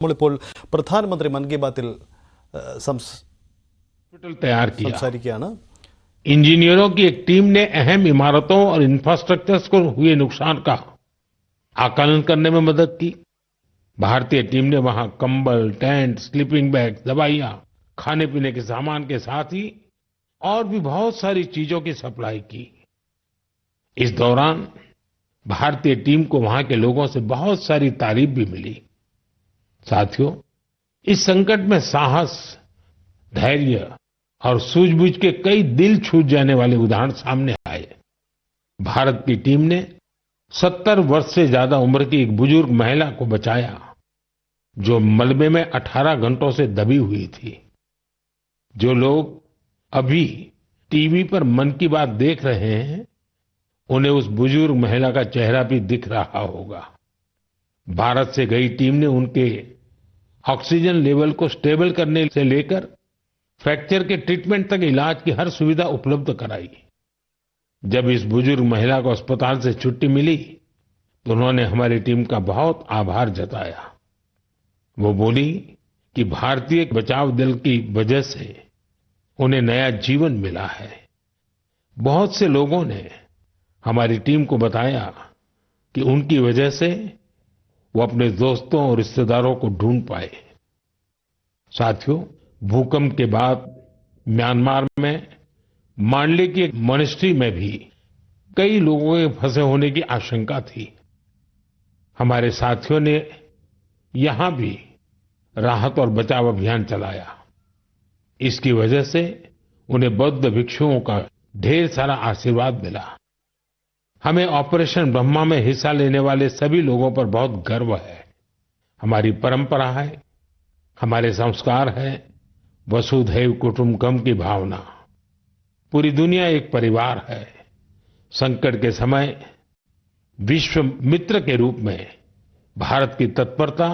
നമ്മളിപ്പോൾ പ്രധാനമന്ത്രി മൻ കി ബാത്തിൽ तैयार किया। സംസാരിക്കുകയാണ്. इंजीनियरों की एक टीम ने अहम इमारतों और इंफ्रास्ट्रक्चर्स को हुए नुकसान का आकलन करने में मदद की। भारतीय टीम ने वहां कंबल, टेंट, स्लीपिंग बैग, दवाइयां, खाने पीने के सामान के साथ ही और भी बहुत सारी चीजों की सप्लाई की। इस दौरान भारतीय टीम को वहां के लोगों से बहुत सारी तारीफ भी मिली। साथियों, इस संकट में साहस, धैर्य और सूझबूझ के कई दिल छू जाने वाले उदाहरण सामने आए। भारत की टीम ने 70 वर्ष से ज्यादा उम्र की एक बुजुर्ग महिला को बचाया, जो मलबे में 18 घंटों से दबी हुई थी। जो लोग अभी टीवी पर मन की बात देख रहे हैं, उन्हें उस बुजुर्ग महिला का चेहरा भी दिख रहा होगा। भारत से गई टीम ने उनके ऑक्सीजन लेवल को स्टेबल करने से लेकर फ्रैक्चर के ट्रीटमेंट तक इलाज की हर सुविधा उपलब्ध कराई। जब इस बुजुर्ग महिला को अस्पताल से छुट्टी मिली तो उन्होंने हमारी टीम का बहुत आभार जताया। वो बोली कि भारतीय बचाव दल की वजह से उन्हें नया जीवन मिला है। बहुत से लोगों ने हमारी टीम को बताया कि उनकी वजह से वो अपने दोस्तों और रिश्तेदारों को ढूंढ पाए। साथियों, भूकंप के बाद म्यांमार में मांडले की एक मॉनेस्ट्री में भी कई लोगों के फंसे होने की आशंका थी। हमारे साथियों ने यहां भी राहत और बचाव अभियान चलाया। इसकी वजह से उन्हें बौद्ध भिक्षुओं का ढेर सारा आशीर्वाद मिला। हमें ऑपरेशन ब्रह्मा में हिस्सा लेने वाले सभी लोगों पर बहुत गर्व है। हमारी परंपरा है, हमारे संस्कार है वसुधैव कुटुंबकम की भावना। पूरी दुनिया एक परिवार है। संकट के समय विश्व मित्र के रूप में भारत की तत्परता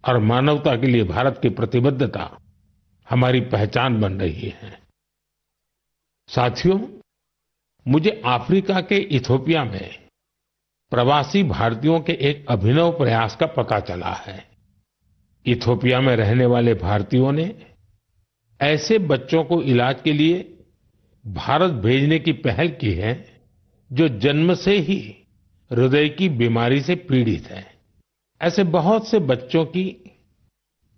और मानवता के लिए भारत की प्रतिबद्धता हमारी पहचान बन रही है। साथियों, मुझे अफ्रीका के इथियोपिया में प्रवासी भारतीयों के एक अभिनव प्रयास का पता चला है। इथियोपिया में रहने वाले भारतीयों ने ऐसे बच्चों को इलाज के लिए भारत भेजने की पहल की है जो जन्म से ही हृदय की बीमारी से पीड़ित हैं। ऐसे बहुत से बच्चों की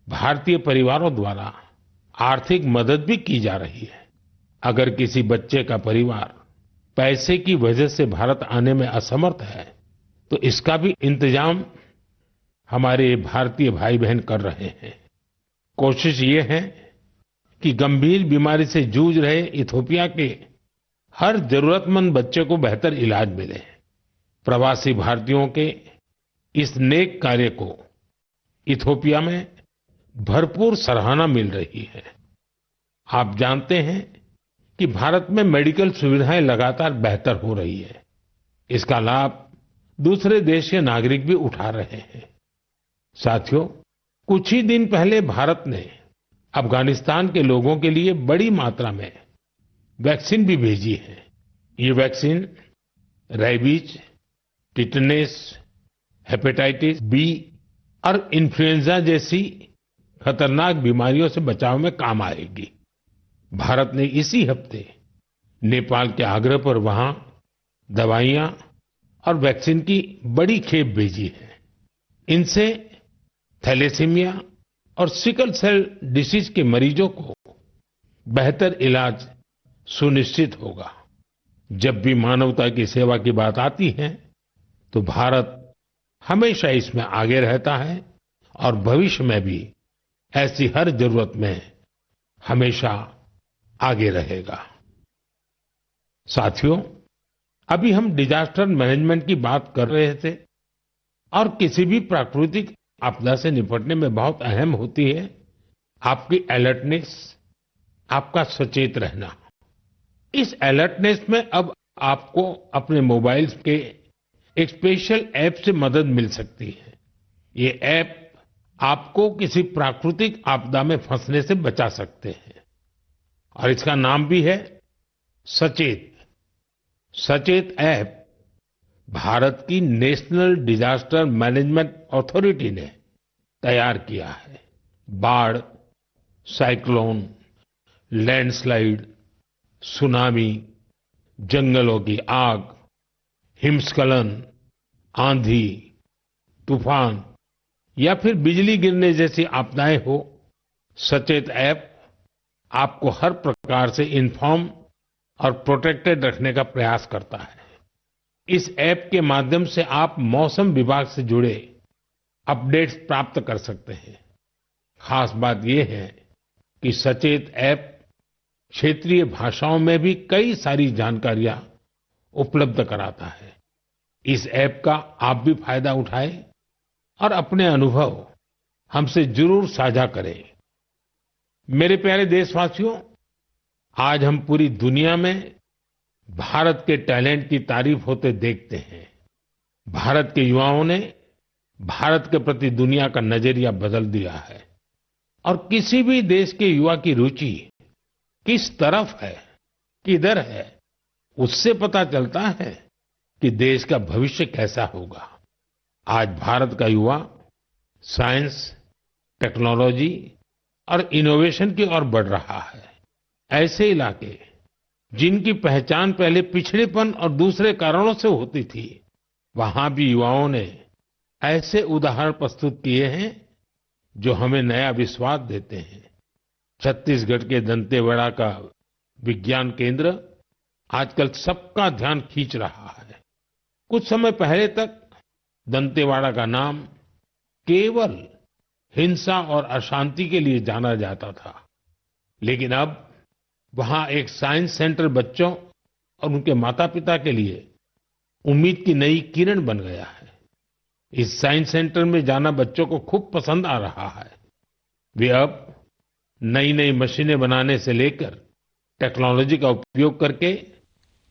भारतीय परिवारों द्वारा आर्थिक मदद भी की जा रही है। अगर किसी बच्चे का परिवार पैसे की वजह से भारत आने में असमर्थ है तो इसका भी इंतजाम हमारे भारतीय भाई बहन कर रहे हैं। कोशिश ये है कि गंभीर बीमारी से जूझ रहे इथियोपिया के हर जरूरतमंद बच्चे को बेहतर इलाज मिले। प्रवासी भारतीयों के इस नेक कार्य को इथियोपिया में भरपूर सराहना मिल रही है। आप जानते हैं कि भारत में मेडिकल सुविधाएं लगातार बेहतर हो रही है। इसका लाभ दूसरे देश के नागरिक भी उठा रहे हैं। साथियों, कुछ ही दिन पहले भारत ने अफगानिस्तान के लोगों के लिए बड़ी मात्रा में वैक्सीन भी भेजी है। ये vaccine rabies, tetanus, hepatitis B और इन्फ्लुएंजा जैसी खतरनाक बीमारियों से बचाव में काम आएगी। भारत ने इसी हफ्ते नेपाल के आग्रह पर वहां दवाइयां और वैक्सीन की बड़ी खेप भेजी है। इनसे थैलेसीमिया और सिकल सेल डिसीज के मरीजों को बेहतर इलाज सुनिश्चित होगा। जब भी मानवता की सेवा की बात आती है तो भारत हमेशा इसमें आगे रहता है और भविष्य में भी ऐसी हर जरूरत में हमेशा आगे रहेगा। साथियों, अभी हम डिजास्टर मैनेजमेंट की बात कर रहे थे और किसी भी प्राकृतिक आपदा से निपटने में बहुत अहम होती है आपकी अलर्टनेस, आपका सचेत रहना। इस अलर्टनेस में अब आपको अपने मोबाइल के एक स्पेशल ऐप से मदद मिल सकती है। ये ऐप आपको किसी प्राकृतिक आपदा में फंसने से बचा सकते हैं और इसका नाम भी है सचेत। सचेत ऐप भारत की नेशनल डिजास्टर मैनेजमेंट अथॉरिटी ने तैयार किया है। बाढ़, साइक्लोन, लैंडस्लाइड, सुनामी, जंगलों की आग, हिमस्खलन, आंधी, तूफान या फिर बिजली गिरने जैसी आपदाएं हो, सचेत ऐप आपको हर प्रकार से इन्फॉर्म और प्रोटेक्टेड रखने का प्रयास करता है। इस ऐप के माध्यम से आप मौसम विभाग से जुड़े अपडेट्स प्राप्त कर सकते हैं। खास बात यह है कि सचेत ऐप क्षेत्रीय भाषाओं में भी कई सारी जानकारियां उपलब्ध कराता है। इस ऐप का आप भी फायदा उठाएं और अपने अनुभव हमसे जरूर साझा करें। मेरे प्यारे देशवासियों, आज हम पूरी दुनिया में भारत के टैलेंट की तारीफ होते देखते हैं। भारत के युवाओं ने भारत के प्रति दुनिया का नजरिया बदल दिया है और किसी भी देश के युवा की रुचि किस तरफ है, किधर है, उससे पता चलता है कि देश का भविष्य कैसा होगा। आज भारत का युवा साइंस, टेक्नोलॉजी और इनोवेशन की ओर बढ़ रहा है। ऐसे इलाके जिनकी पहचान पहले पिछड़ेपन और दूसरे कारणों से होती थी, वहां भी युवाओं ने ऐसे उदाहरण प्रस्तुत किए हैं जो हमें नया विश्वास देते हैं। छत्तीसगढ़ के दंतेवाड़ा का विज्ञान केंद्र आजकल सबका ध्यान खींच रहा है। कुछ समय पहले तक दंतेवाड़ा का नाम केवल हिंसा और अशांति के लिए जाना जाता था, लेकिन अब वहां एक साइंस सेंटर बच्चों और उनके माता पिता के लिए उम्मीद की नई किरण बन गया है। इस साइंस सेंटर में जाना बच्चों को खूब पसंद आ रहा है। वे अब नई नई मशीनें बनाने से लेकर टेक्नोलॉजी का उपयोग करके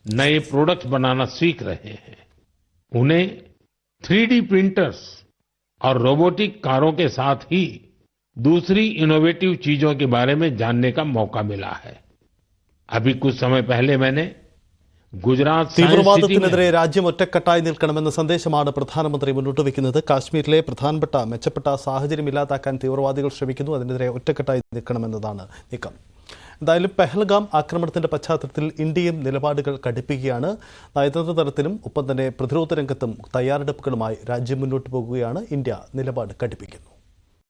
नए प्रोडक्ट्स बनाना सीख रहे हैं। उन्हें 3D प्रिंटर्स और रोबोटिक कारों के साथ ही दूसरी इनोवेटिव चीजों के बारे में जानने का मौका मिला है। अभी कुछ समय पहले मैंने गुजरात साइंस सिटी में തീവ്രവാദത്തിനെതിരെ രാജ്യം ഒറ്റക്കെട്ടായി നിൽക്കണമെന്ന സന്ദേശമാണ് പ്രധാനമന്ത്രി മുന്നോട്ട് വയ്ക്കുന്നത്. കാശ്മീരിലെ പ്രധാനപ്പെട്ട മെച്ചപ്പെട്ട സാഹചര്യം ഇല്ലാതാക്കാൻ തീവ്രവാദികൾ ശ്രമിക്കുന്നു. അതിനെതിരെ ഒറ്റക്കെട്ടായി നിൽക്കണമെന്നതാണ് നീക്കം. എന്തായാലും പെഹൽഗാം ആക്രമണത്തിന്റെ പശ്ചാത്തലത്തിൽ ഇന്ത്യയും നിലപാടുകൾ കടുപ്പിക്കുകയാണ്. നയതന്ത്ര തലത്തിലും ഒപ്പം തന്നെ പ്രതിരോധ രംഗത്തും തയ്യാറെടുപ്പുകളുമായി രാജ്യം മുന്നോട്ട് പോകുകയാണ്. ഇന്ത്യ നിലപാട് കടുപ്പിക്കുന്നു.